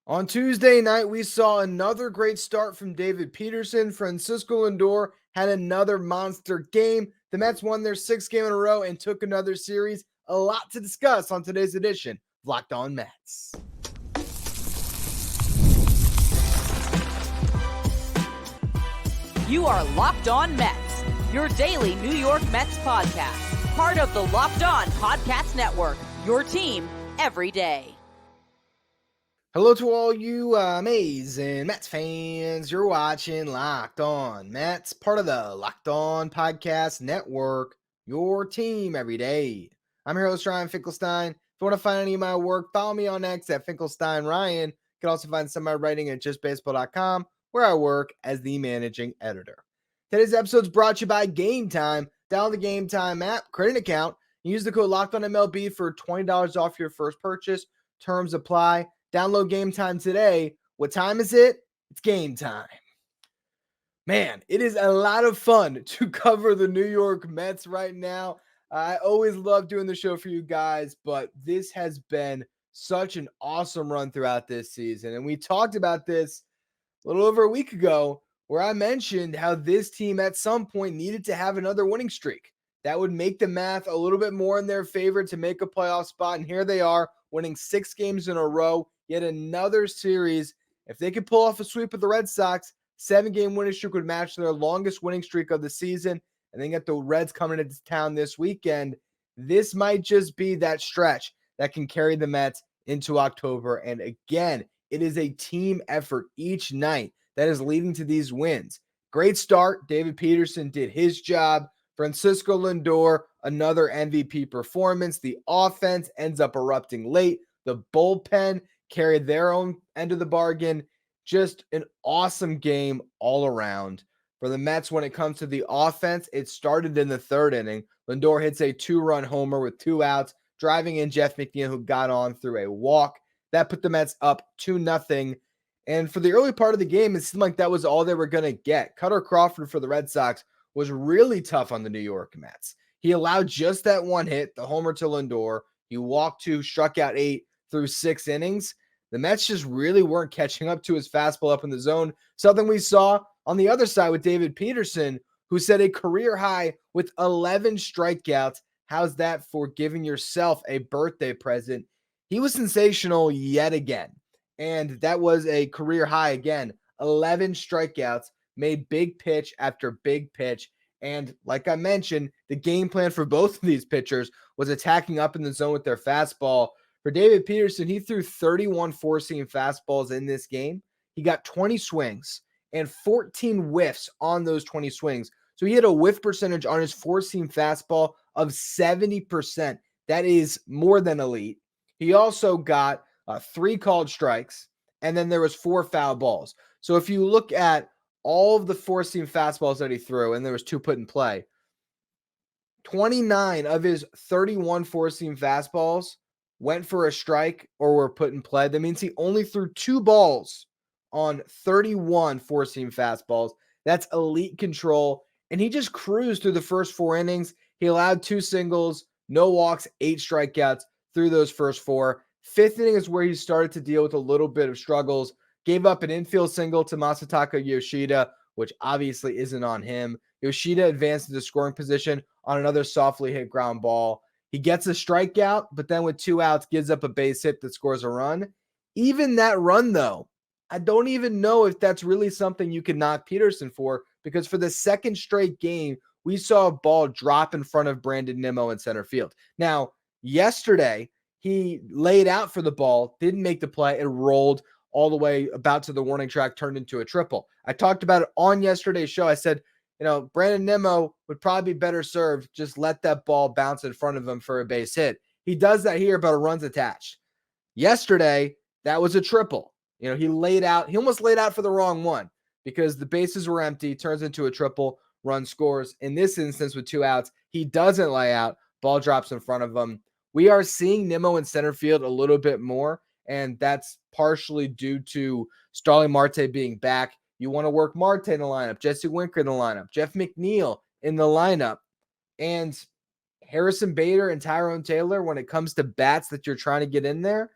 On Tuesday night, we saw another great start from David Peterson. Francisco Lindor had another monster game. The Mets won their sixth game in a row and took another series. A lot to discuss on today's edition of Locked On Mets. You are Locked On Mets, your daily New York Mets podcast. Part of the Locked On Podcast Network, your team every day. Hello to all you amazing Mets fans. You're watching Locked On Mets, part of the Locked On Podcast Network, your team every day. I'm your host, Ryan Finkelstein. If you want to find any of my work, follow me on X at Finkelstein Ryan. You can also find some of my writing at justbaseball.com, where I work as the managing editor. Today's episode is brought to you by GameTime. Download the GameTime app, create an account, and use the code LOCKEDONMLB for $20 off your first purchase. Terms apply. Download GameTime today. What time is it? It's game time. Man, it is a lot of fun to cover the New York Mets right now. I always love doing the show for you guys, but this has been such an awesome run throughout this season. And we talked about this a little over a week ago, where I mentioned how this team at some point needed to have another winning streak. That would make the math a little bit more in their favor to make a playoff spot. And here they are, winning 6 games in a row. Yet another series. If they could pull off a sweep with the Red Sox, 7-game winning streak would match their longest winning streak of the season. And then get the Reds coming into town this weekend. This might just be that stretch that can carry the Mets into October. And again, it is a team effort each night that is leading to these wins. Great start. David Peterson did his job. Francisco Lindor, another MVP performance. The offense ends up erupting late. The bullpen carried their own end of the bargain. Just an awesome game all around. For the Mets, when it comes to the offense, it started in the third inning. Lindor hits a 2-run homer with 2 outs, driving in Jeff McNeil, who got on through a walk. That put the Mets up 2-0. And for the early part of the game, it seemed like that was all they were going to get. Cutter Crawford for the Red Sox was really tough on the New York Mets. He allowed just that one hit, the homer to Lindor. He walked 2, struck out 8 through 6 innings. The Mets just really weren't catching up to his fastball up in the zone. Something we saw on the other side with David Peterson, who set a career high with 11 strikeouts. How's that for giving yourself a birthday present? He was sensational yet again. And that was a career high again. 11 strikeouts, made big pitch after big pitch. And like I mentioned, the game plan for both of these pitchers was attacking up in the zone with their fastball. For David Peterson, he threw 31 four-seam fastballs in this game. He got 20 swings and 14 whiffs on those 20 swings. So he had a whiff percentage on his four-seam fastball of 70%. That is more than elite. He also got 3 called strikes, and then there was 4 foul balls. So if you look at all of the four-seam fastballs that he threw, and there was 2 put in play, 29 of his 31 four-seam fastballs went for a strike or were put in play. That means he only threw 2 balls on 31 four-seam fastballs. That's elite control. And he just cruised through the first 4 innings. He allowed 2 singles, no walks, 8 strikeouts through those first 4. 5th inning is where he started to deal with a little bit of struggles. Gave up an infield single to Masataka Yoshida, which obviously isn't on him. Yoshida advanced into scoring position on another softly hit ground ball. He gets a strikeout, but then with 2 outs, gives up a base hit that scores a run. Even that run, though, I don't even know if that's really something you can knock Peterson for, because for the second straight game, we saw a ball drop in front of Brandon Nimmo in center field. Now, yesterday, he laid out for the ball, didn't make the play, it rolled all the way about to the warning track, turned into a triple. I talked about it on yesterday's show. I said, Brandon Nimmo would probably be better served just let that ball bounce in front of him for a base hit. He does that here, but a run's attached. Yesterday, that was a triple. He almost laid out for the wrong one because the bases were empty, turns into a triple, run scores. In this instance, with 2 outs, he doesn't lay out, ball drops in front of him. We are seeing Nimmo in center field a little bit more, and that's partially due to Starling Marte being back. You want to work Marte in the lineup, Jesse Winker in the lineup, Jeff McNeil in the lineup, and Harrison Bader and Tyrone Taylor, when it comes to bats that you're trying to get in there,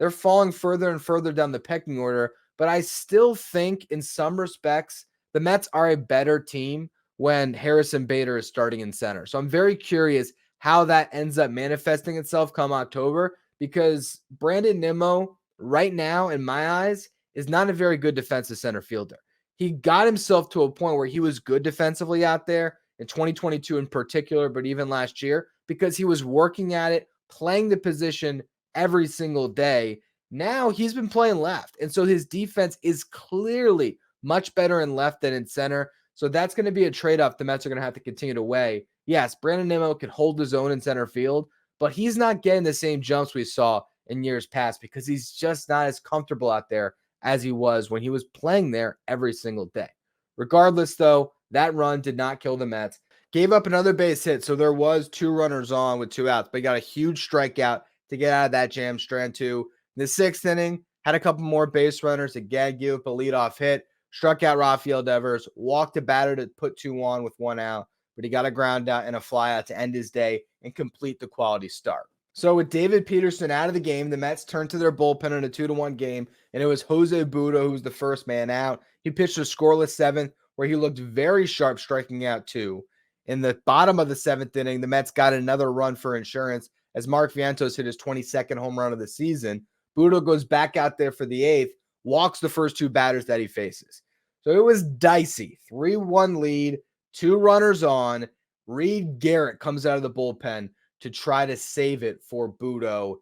they're falling further and further down the pecking order. But I still think in some respects, the Mets are a better team when Harrison Bader is starting in center. So I'm very curious how that ends up manifesting itself come October, because Brandon Nimmo right now, in my eyes, is not a very good defensive center fielder. He got himself to a point where he was good defensively out there in 2022 in particular, but even last year, because he was working at it, playing the position every single day. Now he's been playing left. And so his defense is clearly much better in left than in center. So that's going to be a trade-off the Mets are going to have to continue to weigh. Yes, Brandon Nimmo can hold his own in center field, but he's not getting the same jumps we saw in years past because he's just not as comfortable out there as he was when he was playing there every single day. Regardless, though, that run did not kill the Mets. Gave up another base hit, so there was 2 runners on with 2 outs, but he got a huge strikeout to get out of that jam. Strand 2. In the 6th inning, had a couple more base runners. Again, gave up a leadoff hit. Struck out Rafael Devers. Walked a batter to put 2 on with 1 out, but he got a ground out and a fly out to end his day and complete the quality start. So with David Peterson out of the game, the Mets turned to their bullpen in a 2-1 game, and it was Jose Budo who was the first man out. He pitched a scoreless 7th where he looked very sharp, striking out 2. In the bottom of the 7th inning, the Mets got another run for insurance as Mark Vientos hit his 22nd home run of the season. Budo goes back out there for the 8th, walks the first 2 batters that he faces. So it was dicey. 3-1 lead, 2 runners on. Reed Garrett comes out of the bullpen to try to save it for Budo,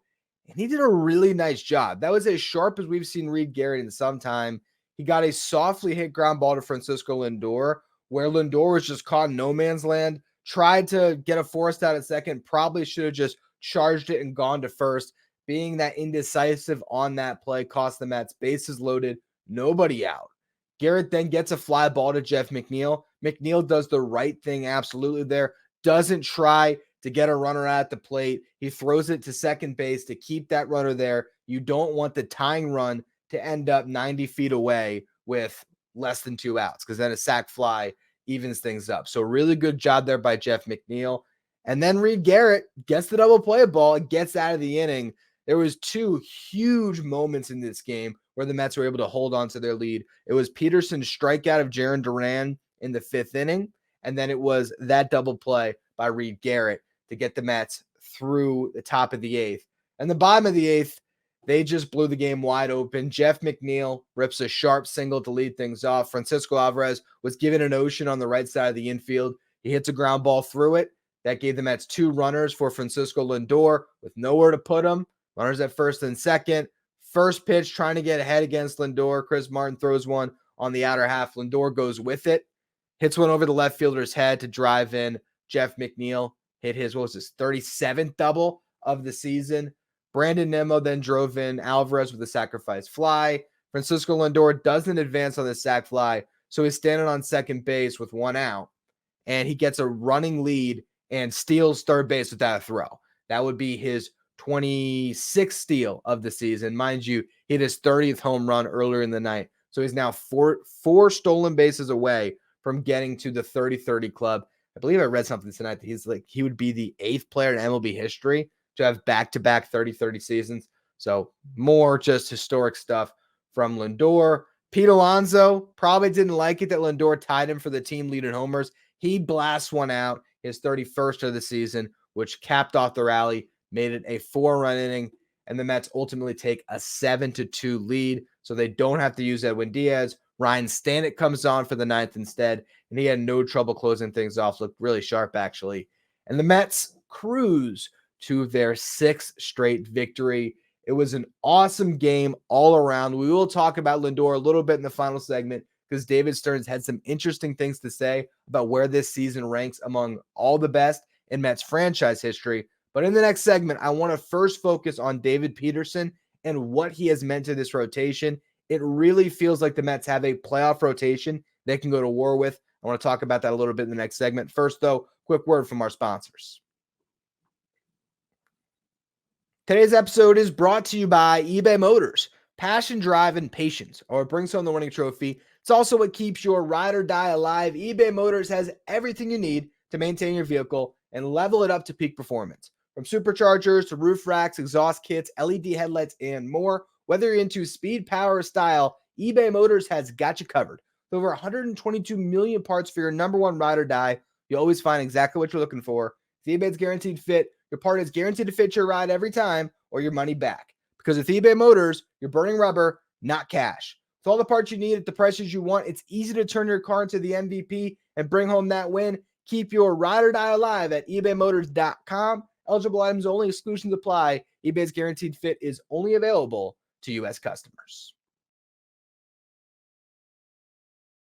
and he did a really nice job. That was as sharp as we've seen Reed Garrett in some time. He got a softly hit ground ball to Francisco Lindor, where Lindor was just caught in no man's land, tried to get a forced out at second, probably should have just charged it and gone to first. Being that indecisive on that play cost the Mets bases loaded, nobody out. Garrett then gets a fly ball to Jeff McNeil. McNeil does the right thing absolutely there, doesn't try to get a runner at the plate. He throws it to second base to keep that runner there. You don't want the tying run to end up 90 feet away with less than 2 outs, because then a sac fly evens things up. So really good job there by Jeff McNeil. And then Reed Garrett gets the double play ball and gets out of the inning. There was 2 huge moments in this game where the Mets were able to hold on to their lead. It was Peterson's strikeout of Jarren Duran in the 5th inning, and then it was that double play by Reed Garrett to get the Mets through the top of the 8th. And the bottom of the 8th, they just blew the game wide open. Jeff McNeil rips a sharp single to lead things off. Francisco Alvarez was given an ocean on the right side of the infield. He hits a ground ball through it. That gave the Mets 2 runners for Francisco Lindor with nowhere to put them. Runners at first and second. First pitch trying to get ahead against Lindor. Chris Martin throws one on the outer half. Lindor goes with it. Hits one over the left fielder's head to drive in. Jeff McNeil hit his, 37th double of the season. Brandon Nimmo then drove in Alvarez with a sacrifice fly. Francisco Lindor doesn't advance on the sac fly, so he's standing on second base with 1 out, and he gets a running lead and steals third base without a throw. That would be his 26th steal of the season. Mind you, he hit his 30th home run earlier in the night, so he's now four stolen bases away from getting to the 30-30 club. I believe I read something tonight that he would be the 8th player in MLB history to have back-to-back 30-30 seasons. So more just historic stuff from Lindor. Pete Alonso probably didn't like it that Lindor tied him for the team lead in homers. He blasts one out, his 31st of the season, which capped off the rally, made it a 4-run inning, and the Mets ultimately take a 7-2 lead, so they don't have to use Edwin Diaz. Ryan Stanek comes on for the 9th instead, and he had no trouble closing things off. Looked really sharp, actually. And the Mets cruise to their 6th straight victory. It was an awesome game all around. We will talk about Lindor a little bit in the final segment because David Stearns had some interesting things to say about where this season ranks among all the best in Mets franchise history. But in the next segment, I want to first focus on David Peterson and what he has meant to this rotation. It really feels like the Mets have a playoff rotation they can go to war with. I want to talk about that a little bit in the next segment. First, though, quick word from our sponsors. Today's episode is brought to you by eBay Motors. Passion, drive, and patience are what brings home the winning trophy. It's also what keeps your ride or die alive. eBay Motors has everything you need to maintain your vehicle and level it up to peak performance. From superchargers to roof racks, exhaust kits, LED headlights, and more, whether you're into speed, power, or style, eBay Motors has got you covered. With over 122 million parts for your number one ride or die, you always find exactly what you're looking for. With eBay's guaranteed fit, your part is guaranteed to fit your ride every time or your money back. Because with eBay Motors, you're burning rubber, not cash. With all the parts you need at the prices you want, it's easy to turn your car into the MVP and bring home that win. Keep your ride or die alive at ebaymotors.com. Eligible items only, exclusions apply. eBay's guaranteed fit is only available to U.S. customers.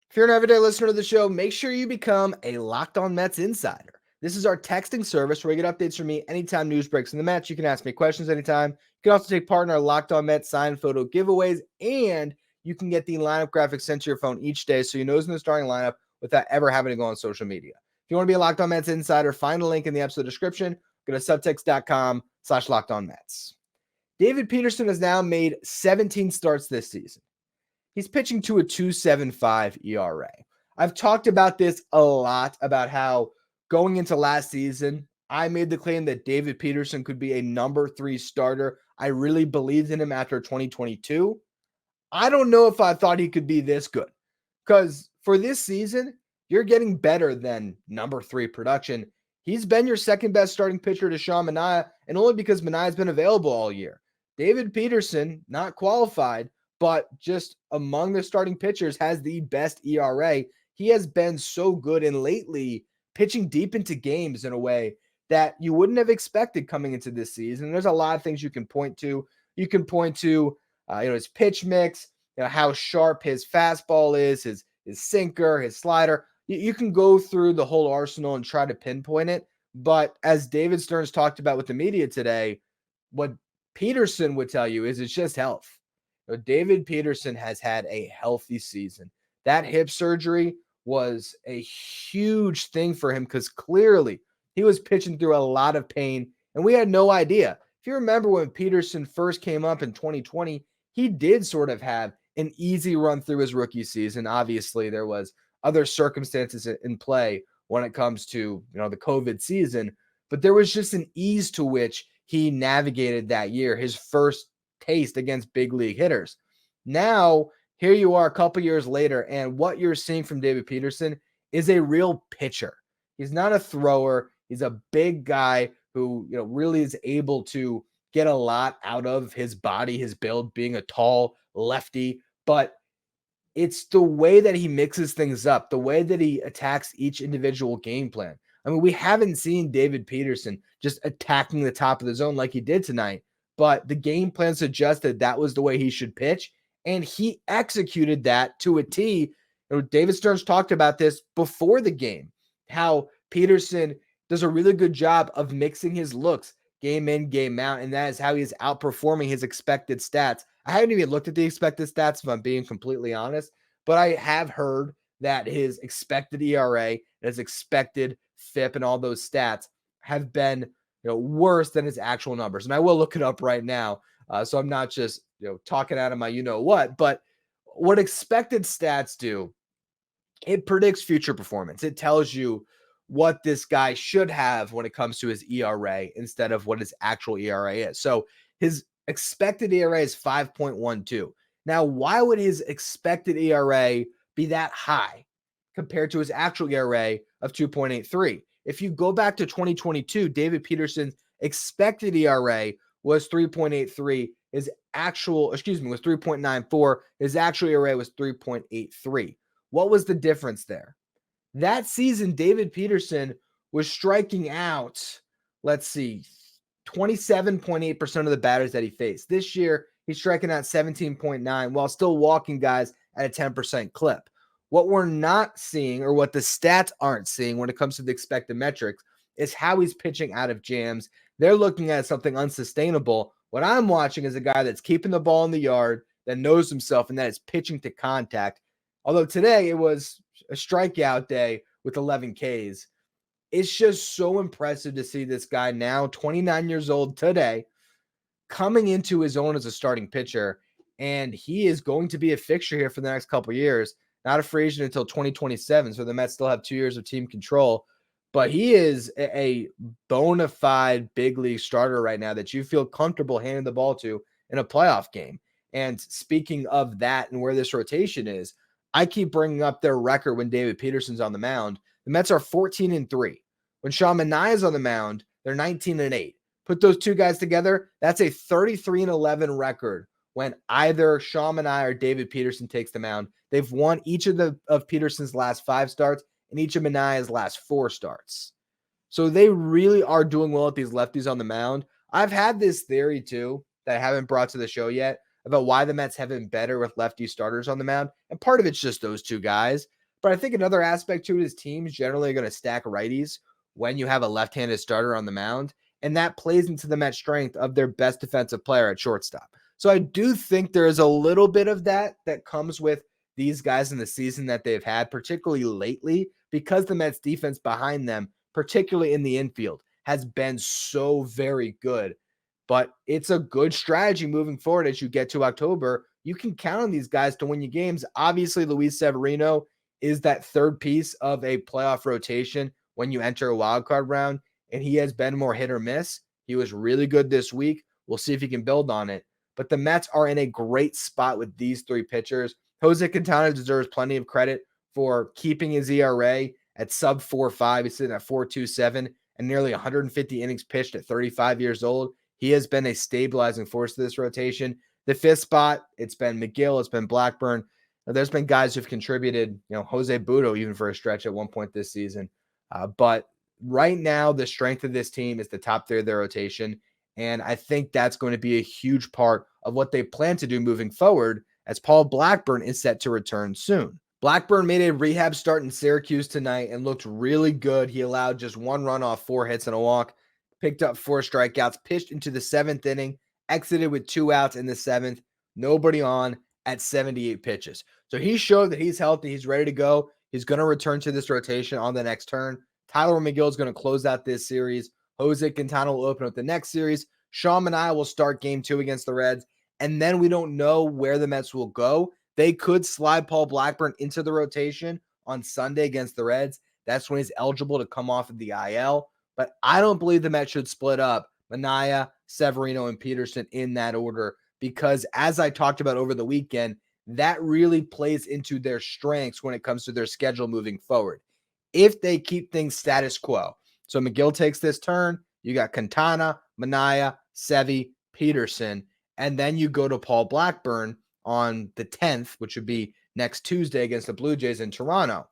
If you're an everyday listener to the show, make sure you become a Locked On Mets insider. This is our texting service where you get updates from me anytime news breaks in the Mets. You can ask me questions anytime. You can also take part in our Locked On Mets signed photo giveaways, and you can get the lineup graphics sent to your phone each day so you know who's in the starting lineup without ever having to go on social media. If you want to be a Locked On Mets insider, find a link in the episode description. Go to subtext.com/LockedOnMets. David Peterson has now made 17 starts this season. He's pitching to a 2.75 ERA. I've talked about this a lot, about how going into last season, I made the claim that David Peterson could be a number 3 starter. I really believed in him after 2022. I don't know if I thought he could be this good, because for this season, you're getting better than number 3 production. He's been your second best starting pitcher to Sean Manaea, and only because Manaea's been available all year. David Peterson, not qualified, but just among the starting pitchers, has the best ERA. He has been so good, and lately pitching deep into games in a way that you wouldn't have expected coming into this season. There's a lot of things you can point to. You can point to his pitch mix, how sharp his fastball is, his sinker, his slider. You can go through the whole arsenal and try to pinpoint it. But as David Stearns talked about with the media today, what Peterson would tell you is it's just health. David Peterson has had a healthy season. That hip surgery was a huge thing for him because clearly he was pitching through a lot of pain, and we had no idea. If you remember when Peterson first came up in 2020, he did sort of have an easy run through his rookie season. Obviously, there was other circumstances in play when it comes to the COVID season, but there was just an ease to which he navigated that year, his first taste against big league hitters. Now, here you are a couple years later, and what you're seeing from David Peterson is a real pitcher. He's not a thrower. He's a big guy who really is able to get a lot out of his body, his build, being a tall lefty, but it's the way that he mixes things up, the way that he attacks each individual game plan. I mean, we haven't seen David Peterson just attacking the top of the zone like he did tonight, but the game plan suggested that was the way he should pitch, and he executed that to a T. David Stearns talked about this before the game, how Peterson does a really good job of mixing his looks game in, game out, and that is how he's outperforming his expected stats. I haven't even looked at the expected stats, if I'm being completely honest, but I have heard that his expected ERA, his expected FIP, and all those stats have been worse than his actual numbers. And I will look it up right now, so I'm not just talking out of my what. But what expected stats do, it predicts future performance. It tells you what this guy should have when it comes to his ERA instead of what his actual ERA is. So his expected ERA is 5.12. Now, why would his expected ERA be that high compared to his actual ERA of 2.83? If you go back to 2022, David Peterson's expected ERA was 3.83. His actual, was 3.94. His actual ERA was 3.83. What was the difference there? That season, David Peterson was striking out, 27.8% of the batters that he faced. This year, he's striking out 17.9 while still walking guys at a 10% clip. What we're not seeing, or what the stats aren't seeing when it comes to the expected metrics, is how he's pitching out of jams. They're looking at something unsustainable. What I'm watching is a guy that's keeping the ball in the yard, that knows himself, and that is pitching to contact. Although today it was a strikeout day with 11 Ks. It's just so impressive to see this guy now, 29 years old today, coming into his own as a starting pitcher. And he is going to be a fixture here for the next couple of years. Not a free agent until 2027. So the Mets still have 2 years of team control. but he is a bona fide big league starter right now that you feel comfortable handing the ball to in a playoff game. And speaking of that and where this rotation is, I keep bringing up their record when David Peterson's on the mound. The Mets are 14-3. When Sean Manaea is on the mound, they're 19-8. Put those two guys together, that's a 33-11 record when either Sean Manaea or David Peterson takes the mound. They've won each of Peterson's last 5 starts and each of Manaea's last 4 starts. So they really are doing well at these lefties on the mound. I've had this theory too that I haven't brought to the show yet about why the Mets have been better with lefty starters on the mound. And part of it's just those two guys. But I think another aspect to it is teams generally are going to stack righties when you have a left-handed starter on the mound. And that plays into the Mets' strength of their best defensive player at shortstop. So I do think there is a little bit of that comes with these guys in the season that they've had, particularly lately, because the Mets defense behind them, particularly in the infield, has been so very good. But it's a good strategy moving forward as you get to October. You can count on these guys to win you games. Obviously, Luis Severino is that third piece of a playoff rotation when you enter a wild card round, and he has been more hit or miss. He was really good this week. We'll see if he can build on it. But the Mets are in a great spot with these 3 pitchers. Jose Quintana deserves plenty of credit for keeping his ERA at sub 4.5. He's sitting at 4.27 and nearly 150 innings pitched at 35 years old. He has been a stabilizing force to this rotation. The 5th spot, it's been McGill, it's been Blackburn. Now, there's been guys who've contributed, Jose Budo even for a stretch at one point this season. But right now, the strength of this team is the top 3 of their rotation. And I think that's going to be a huge part of what they plan to do moving forward, as Paul Blackburn is set to return soon. Blackburn made a rehab start in Syracuse tonight and looked really good. He allowed just 1 run off 4 hits and a walk, picked up 4 strikeouts, pitched into the 7th inning, exited with 2 outs in the 7th, nobody on at 78 pitches. So he showed that he's healthy, he's ready to go. He's going to return to this rotation on the next turn. Tyler McGill is going to close out this series. Jose Quintana will open up the next series. Sean Manaea will start game 2 against the Reds. And then we don't know where the Mets will go. They could slide Paul Blackburn into the rotation on Sunday against the Reds. That's when he's eligible to come off of the IL. But I don't believe the Mets should split up Manaea, Severino, and Peterson in that order, because as I talked about over the weekend, that really plays into their strengths when it comes to their schedule moving forward. If they keep things status quo. So McGill takes this turn. You got Quintana, Manaea, Sevy, Peterson. And then you go to Paul Blackburn on the 10th, which would be next Tuesday against the Blue Jays in Toronto.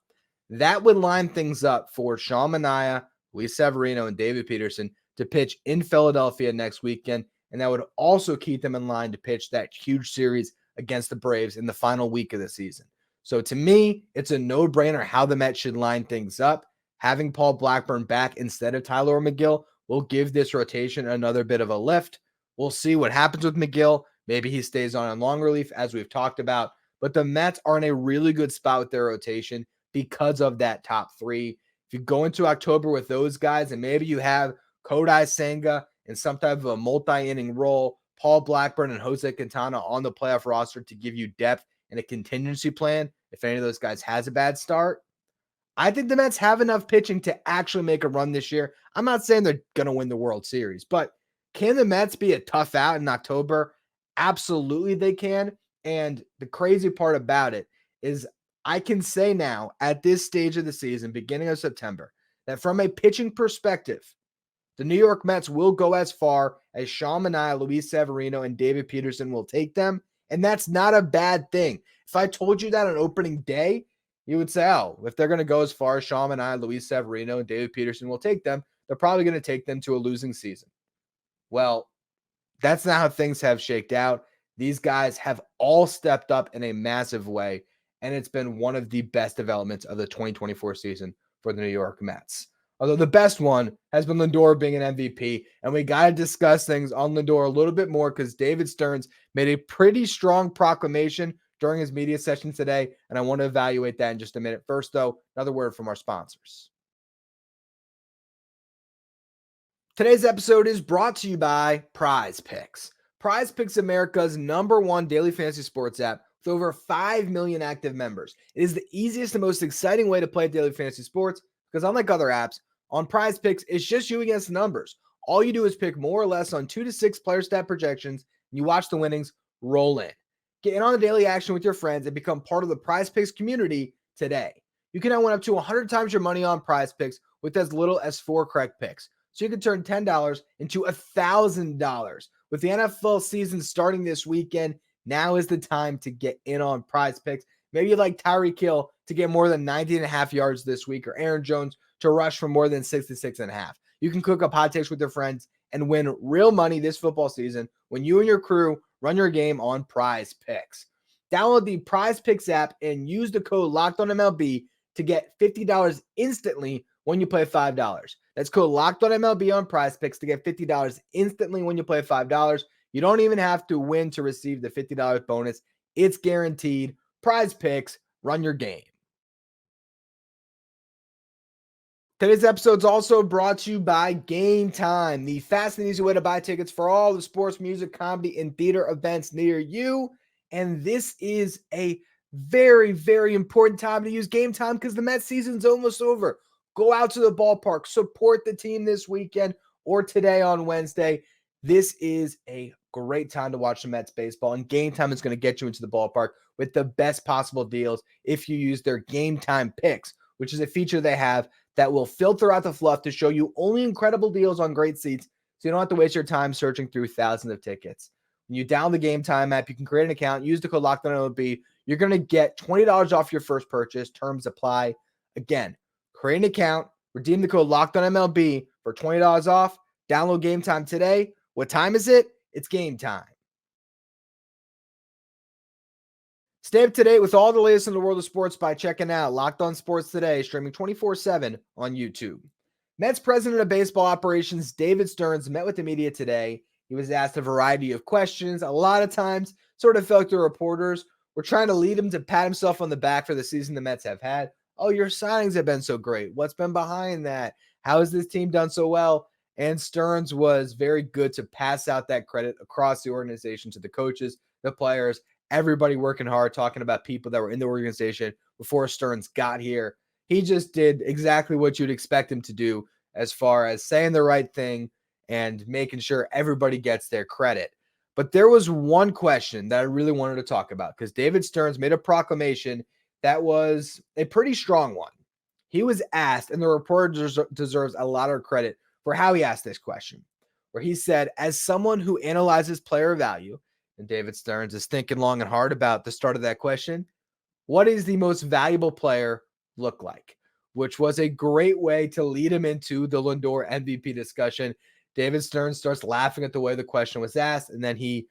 That would line things up for Sean Manaea, Luis Severino, and David Peterson to pitch in Philadelphia next weekend. And that would also keep them in line to pitch that huge series against the Braves in the final week of the season. So to me, it's a no-brainer how the Mets should line things up. Having Paul Blackburn back instead of Tyler McGill will give this rotation another bit of a lift. We'll see what happens with McGill. Maybe he stays on long relief, as we've talked about. But the Mets are in a really good spot with their rotation because of that top 3. If you go into October with those guys, and maybe you have Kodai Senga in some type of a multi-inning role, Paul Blackburn and Jose Quintana on the playoff roster to give you depth and a contingency plan if any of those guys has a bad start, I think the Mets have enough pitching to actually make a run this year. I'm not saying they're going to win the World Series, but can the Mets be a tough out in October? Absolutely they can. And the crazy part about it is I can say now at this stage of the season, beginning of September, that from a pitching perspective, the New York Mets will go as far as Sean Manaea, Luis Severino, and David Peterson will take them. And that's not a bad thing. If I told you that on opening day, you would say, oh, if they're going to go as far as Sean Manaea, Luis Severino, and David Peterson will take them, they're probably going to take them to a losing season. Well, that's not how things have shaked out. These guys have all stepped up in a massive way, and it's been one of the best developments of the 2024 season for the New York Mets. Although the best one has been Lindor being an MVP, and we got to discuss things on Lindor a little bit more because David Stearns made a pretty strong proclamation during his media session today, and I want to evaluate that in just a minute. First, though, another word from our sponsors. Today's episode is brought to you by Prize Picks. Prize Picks, America's #1 daily fantasy sports app with over 5 million active members. It is the easiest and most exciting way to play daily fantasy sports because unlike other apps, On Prize Picks, it's just you against the numbers. All you do is pick more or less on 2 to 6 player stat projections, and you watch the winnings roll in. Get in on the daily action with your friends and become part of the Prize Picks community today. You can now win up to 100 times your money on Prize Picks with as little as 4 correct picks. So you can turn $10 into $1,000. With the NFL season starting this weekend, now is the time to get in on Prize Picks. Maybe you'd like Tyreek Hill to get more than 90.5 yards this week, or Aaron Jones to rush for more than 66.5. You can cook up hot takes with your friends and win real money this football season when you and your crew run your game on Prize Picks. Download the Prize Picks app and use the code LOCKEDONMLB to get $50 instantly when you play $5. That's code LOCKEDONMLB on Prize Picks to get $50 instantly when you play $5. You don't even have to win to receive the $50 bonus. It's guaranteed. Prize Picks, run your game. Today's episode is also brought to you by GameTime, the fast and easy way to buy tickets for all the sports, music, comedy, and theater events near you. And this is a very, very important time to use GameTime because the Mets season's almost over. Go out to the ballpark, support the team this weekend or today on Wednesday. This is a great time to watch the Mets baseball, and GameTime is going to get you into the ballpark with the best possible deals if you use their GameTime Picks, which is a feature they have that will filter out the fluff to show you only incredible deals on great seats, so you don't have to waste your time searching through thousands of tickets. When you download the GameTime app, you can create an account, use the code LOCKEDONMLB. You're going to get $20 off your first purchase. Terms apply. Again, create an account, redeem the code LOCKEDONMLB for $20 off. Download GameTime today. What time is it? It's game time. Stay up to date with all the latest in the world of sports by checking out Locked On Sports Today, streaming 24/7 on YouTube. Mets president of baseball operations David Stearns met with the media today. He was asked a variety of questions. A lot of times, sort of felt like the reporters were trying to lead him to pat himself on the back for the season the Mets have had. Oh, your signings have been so great. What's been behind that? How has this team done so well? And Stearns was very good to pass out that credit across the organization to the coaches, the players, everybody working hard, talking about people that were in the organization before Stearns got here. He just did exactly what you'd expect him to do as far as saying the right thing and making sure everybody gets their credit. But there was one question that I really wanted to talk about because David Stearns made a proclamation that was a pretty strong one. He was asked, and the reporter deserves a lot of credit for how he asked this question, where he said, as someone who analyzes player value, and David Stearns is thinking long and hard about the start of that question, what does the most valuable player look like? Which was a great way to lead him into the Lindor MVP discussion. David Stearns starts laughing at the way the question was asked, and then he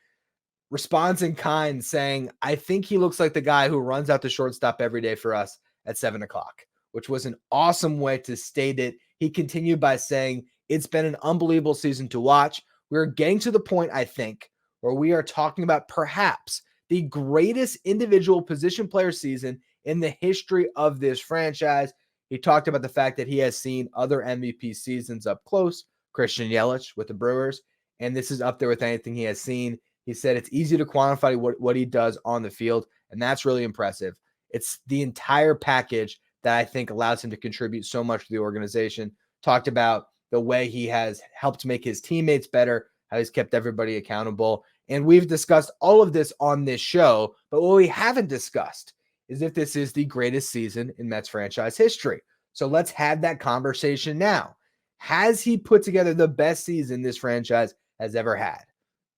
responds in kind saying, I think he looks like the guy who runs out the shortstop every day for us at 7 o'clock, which was an awesome way to state it. He continued by saying, it's been an unbelievable season to watch. We're getting to the point, I think, where we are talking about perhaps the greatest individual position player season in the history of this franchise. He talked about the fact that he has seen other MVP seasons up close, Christian Yelich with the Brewers, and this is up there with anything he has seen. He said it's easy to quantify what he does on the field, and that's really impressive. It's the entire package that I think allows him to contribute so much to the organization. Talked about the way he has helped make his teammates better, how he's kept everybody accountable. And we've discussed all of this on this show, but what we haven't discussed is if this is the greatest season in Mets franchise history. So let's have that conversation now. Has he put together the best season this franchise has ever had?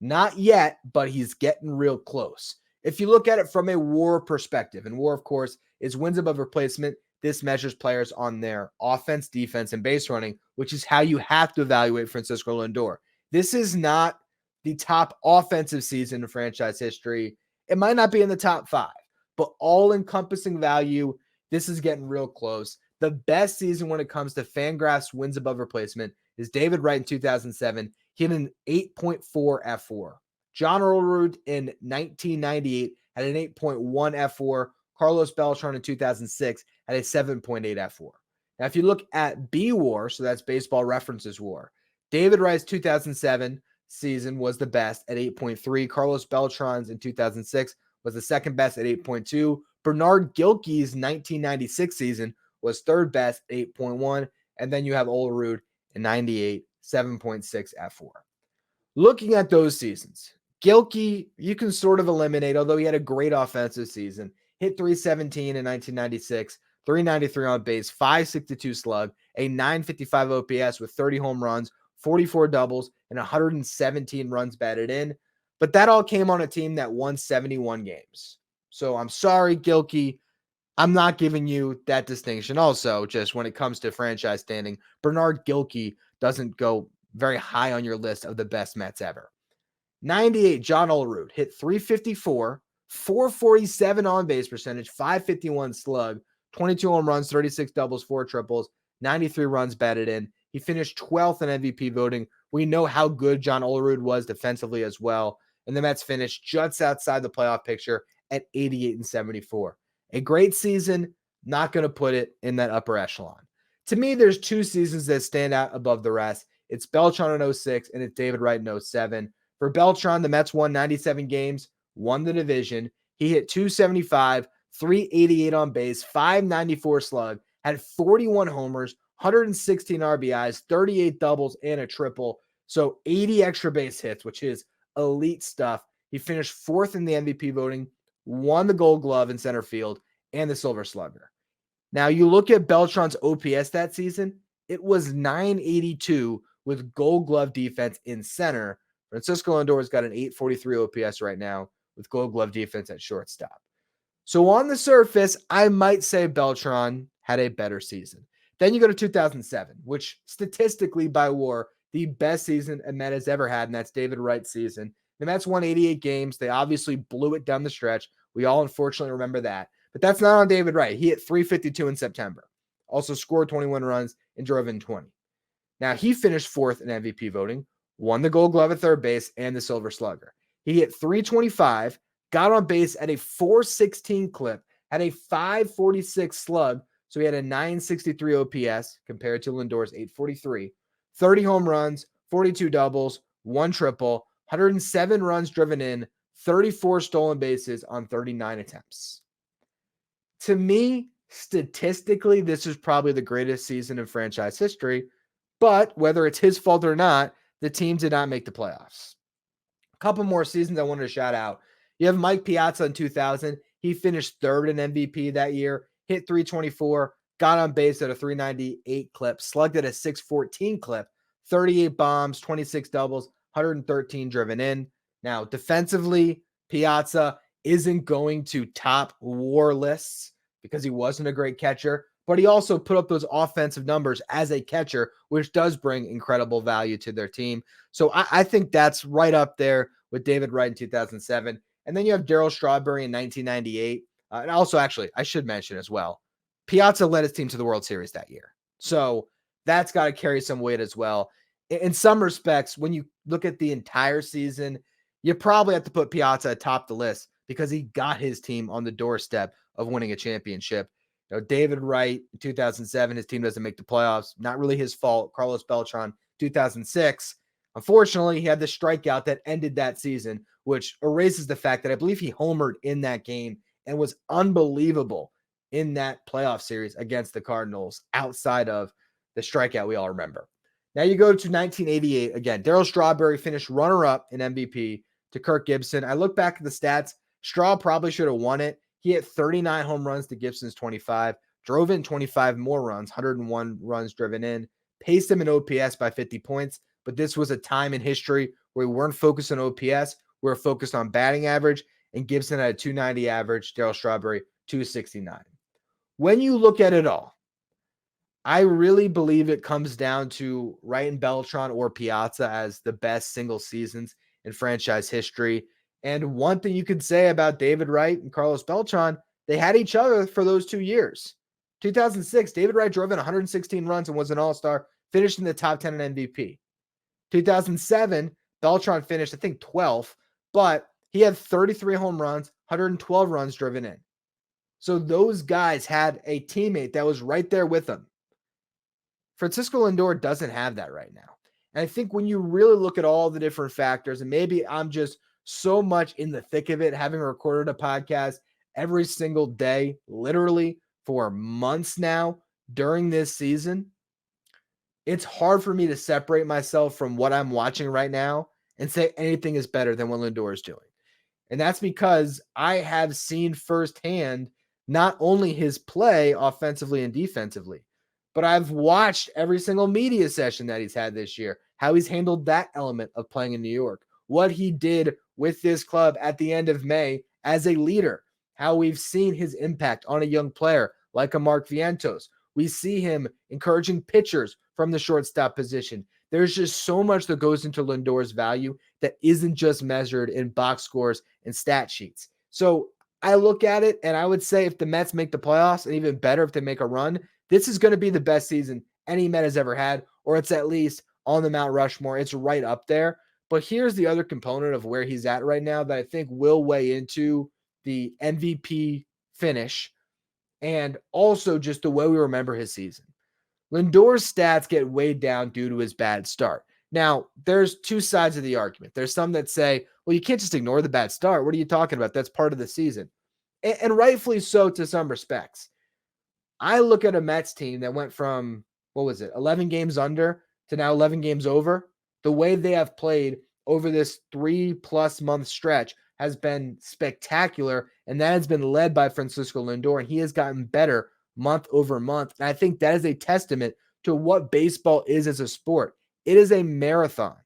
Not yet, but he's getting real close. If you look at it from a WAR perspective, and WAR, of course, is wins above replacement, this measures players on their offense, defense, and base running, which is how you have to evaluate Francisco Lindor. This is not the top offensive season in franchise history. It might not be in the top 5, but all-encompassing value, this is getting real close. The best season when it comes to Fangraphs wins above replacement is David Wright in 2007. He had an 8.4 F4. John Olerud in 1998 had an 8.1 F4. Carlos Beltran in 2006 had a 7.8 F4. Now, if you look at B-WAR, so that's Baseball References WAR, David Wright's 2007 season was the best at 8.3. Carlos Beltran's in 2006 was the second best at 8.2. Bernard Gilkey's 1996 season was third best at 8.1. And then you have Olerud in 98, 7.6 F4. Looking at those seasons, Gilkey, you can sort of eliminate, although he had a great offensive season. Hit 317 in 1996, 393 on base, 562 slug, a 955 OPS with 30 home runs, 44 doubles, and 117 runs batted in. But that all came on a team that won 71 games. So I'm sorry, Gilkey. I'm not giving you that distinction. Also, just when it comes to franchise standing, Bernard Gilkey doesn't go very high on your list of the best Mets ever. 98, John Olerud hit 354, 447 on base percentage, 551 slug, 22 home runs, 36 doubles, 4 triples, 93 runs batted in. He finished 12th in MVP voting. We know how good John Olerud was defensively as well. And the Mets finished just outside the playoff picture at 88 and 74. A great season, not going to put it in that upper echelon. To me, there's two seasons that stand out above the rest. It's Beltran in 06 and it's David Wright in 07. For Beltran, the Mets won 97 games, won the division. He hit 275, 388 on base, 594 slug, had 41 homers, 116 RBIs, 38 doubles, and a triple. So 80 extra base hits, which is elite stuff. He finished 4th in the MVP voting, won the Gold Glove in center field, and the Silver Slugger. Now, you look at Beltran's OPS that season, it was 982 with Gold Glove defense in center. Francisco Lindor's got an 843 OPS right now with Gold Glove defense at shortstop. So on the surface, I might say Beltran had a better season. Then you go to 2007, which statistically by WAR, the best season a Met has ever had, and that's David Wright's season. The Mets won 88 games. They obviously blew it down the stretch. We all unfortunately remember that. But that's not on David Wright. He hit 352 in September. Also scored 21 runs and drove in 20. Now, he finished 4th in MVP voting, won the Gold Glove at third base and the Silver Slugger. He hit 325, got on base at a 416 clip, had a 546 slug, so he had a 963 OPS compared to Lindor's 843, 30 home runs, 42 doubles, 1 triple, 107 runs driven in, 34 stolen bases on 39 attempts. To me, statistically, this is probably the greatest season in franchise history, but whether it's his fault or not, the team did not make the playoffs. A couple more seasons I wanted to shout out. You have Mike Piazza in 2000. He finished 3rd in MVP that year, hit 324, got on base at a 398 clip, slugged at a 614 clip, 38 bombs, 26 doubles, 113 driven in. Now, defensively, Piazza isn't going to top WAR lists because he wasn't a great catcher, but he also put up those offensive numbers as a catcher, which does bring incredible value to their team. So I think that's right up there with David Wright in 2007. And then you have Darryl Strawberry in 1998. And also, actually, I should mention as well, Piazza led his team to the World Series that year. So that's got to carry some weight as well. In some respects, when you look at the entire season, you probably have to put Piazza atop the list because he got his team on the doorstep of winning a championship. You know, David Wright in 2007, his team doesn't make the playoffs. Not really his fault. Carlos Beltran, 2006. Unfortunately, he had the strikeout that ended that season, which erases the fact that I believe he homered in that game and was unbelievable in that playoff series against the Cardinals outside of the strikeout we all remember. Now you go to 1988. Again, Darryl Strawberry finished runner-up in MVP to Kirk Gibson. I look back at the stats. Straw probably should have won it. He hit 39 home runs to Gibson's 25, drove in 25 more runs, 101 runs driven in, paced him in OPS by 50 points. But this was a time in history where we weren't focused on OPS. We were focused on batting average, and Gibson had a 290 average, Darryl Strawberry 269. When you look at it all, I really believe it comes down to Wright and Beltran or Piazza as the best single seasons in franchise history. And one thing you could say about David Wright and Carlos Beltran, they had each other for those 2 years. 2006, David Wright drove in 116 runs and was an all-star, finished in the top 10 in MVP. 2007, Beltran finished, I think, 12th, but he had 33 home runs, 112 runs driven in. So those guys had a teammate that was right there with them. Francisco Lindor doesn't have that right now. And I think when you really look at all the different factors, and maybe I'm just so much in the thick of it, having recorded a podcast every single day, literally for months now during this season, it's hard for me to separate myself from what I'm watching right now and say anything is better than what Lindor is doing. And that's because I have seen firsthand not only his play offensively and defensively, but I've watched every single media session that he's had this year, how he's handled that element of playing in New York, what he did with this club at the end of May as a leader, how we've seen his impact on a young player like a Mark Vientos. We see him encouraging pitchers from the shortstop position. There's just so much that goes into Lindor's value that isn't just measured in box scores and stat sheets. So I look at it and I would say if the Mets make the playoffs, and even better if they make a run, this is going to be the best season any Met has ever had, or it's at least on the Mount Rushmore. It's right up there. But here's the other component of where he's at right now that I think will weigh into the MVP finish and also just the way we remember his season. Lindor's stats get weighed down due to his bad start. Now, there's two sides of the argument. There's some that say, well, you can't just ignore the bad start. What are you talking about? That's part of the season. And rightfully so to some respects. I look at a Mets team that went from, 11 games under to now 11 games over. The way they have played over this 3+ month stretch has been spectacular, and that has been led by Francisco Lindor, and he has gotten better month over month. And I think that is a testament to what baseball is as a sport. It is a marathon.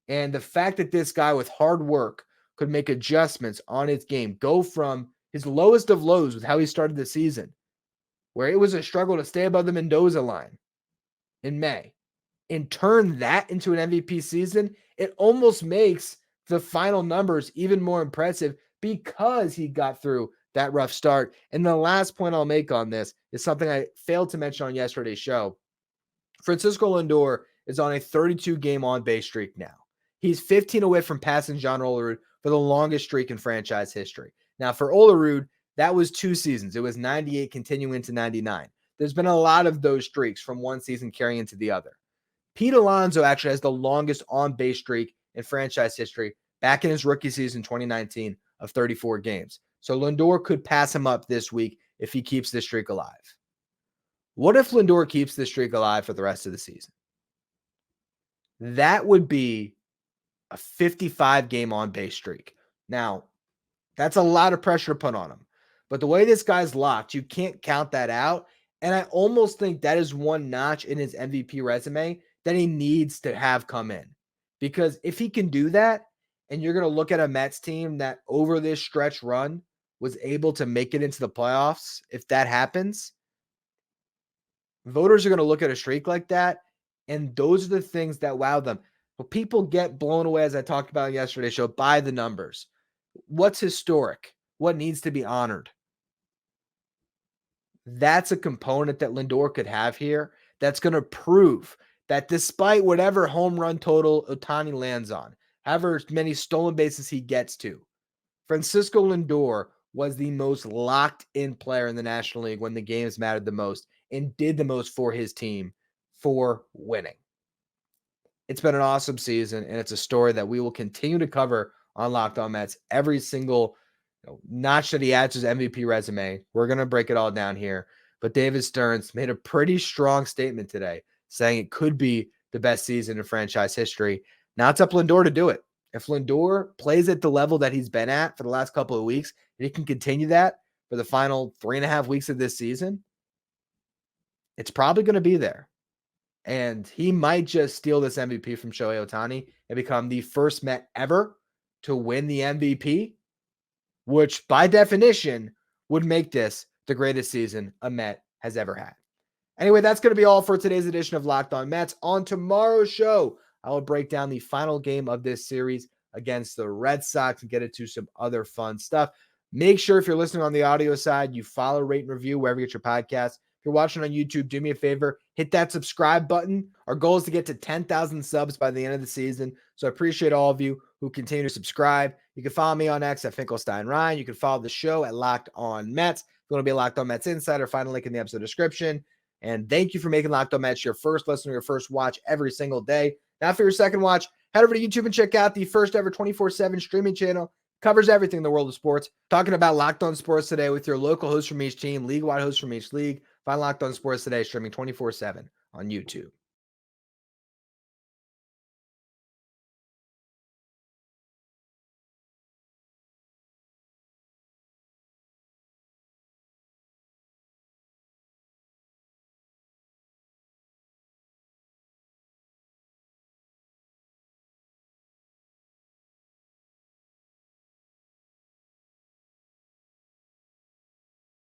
And the fact that this guy with hard work could make adjustments on his game, go from his lowest of lows with how he started the season, where it was a struggle to stay above the Mendoza line in May, and turn that into an MVP season, it almost makes the final numbers even more impressive because he got through that rough start. And the last point I'll make on this is something I failed to mention on yesterday's show. Francisco Lindor is on a 32-game on-base streak now. He's 15 away from passing John Olerud for the longest streak in franchise history. Now, for Olerud, that was 2 seasons. It was 98 continuing into 99. There's been a lot of those streaks from one season carrying into the other. Pete Alonso actually has the longest on-base streak in franchise history back in his rookie season 2019 of 34 games. So Lindor could pass him up this week if he keeps this streak alive. What if Lindor keeps this streak alive for the rest of the season? That would be a 55-game on-base streak. Now, that's a lot of pressure to put on him. But the way this guy's locked, you can't count that out. And I almost think that is one notch in his MVP resume that he needs to have come in. Because if he can do that, and you're going to look at a Mets team that over this stretch run was able to make it into the playoffs, if that happens, voters are going to look at a streak like that, and those are the things that wow them. But people get blown away, as I talked about in yesterday's show, by the numbers. What's historic? What needs to be honored? That's a component that Lindor could have here that's going to prove that despite whatever home run total Ohtani lands on, however many stolen bases he gets to, Francisco Lindor was the most locked-in player in the National League when the games mattered the most and did the most for his team for winning. It's been an awesome season, and it's a story that we will continue to cover on Locked On Mets every single notch that he adds to his MVP resume. We're going to break it all down here. But David Stearns made a pretty strong statement today saying it could be the best season in franchise history. Now it's up Lindor to do it. If Lindor plays at the level that he's been at for the last couple of weeks, and he can continue that for the final 3.5 weeks of this season, it's probably going to be there. And he might just steal this MVP from Shohei Ohtani and become the first Met ever to win the MVP, which by definition would make this the greatest season a Met has ever had. Anyway, that's going to be all for today's edition of Locked On Mets. On tomorrow's show, I will break down the final game of this series against the Red Sox and get into some other fun stuff. Make sure if you're listening on the audio side, you follow, rate, and review wherever you get your podcasts. If you're watching on YouTube, do me a favor, hit that subscribe button. Our goal is to get to 10,000 subs by the end of the season. So I appreciate all of you who continue to subscribe. You can follow me on X at Finkelstein Ryan. You can follow the show at Locked On Mets. If you want to be a Locked On Mets insider, find a link in the episode description. And thank you for making Locked On Mets your first listen or your first watch every single day. Now for your second watch, head over to YouTube and check out the first ever 24/7 streaming channel. Covers everything in the world of sports. Talking about Locked On Sports today with your local hosts from each team, league-wide hosts from each league. Find Locked On Sports today streaming 24/7 on YouTube.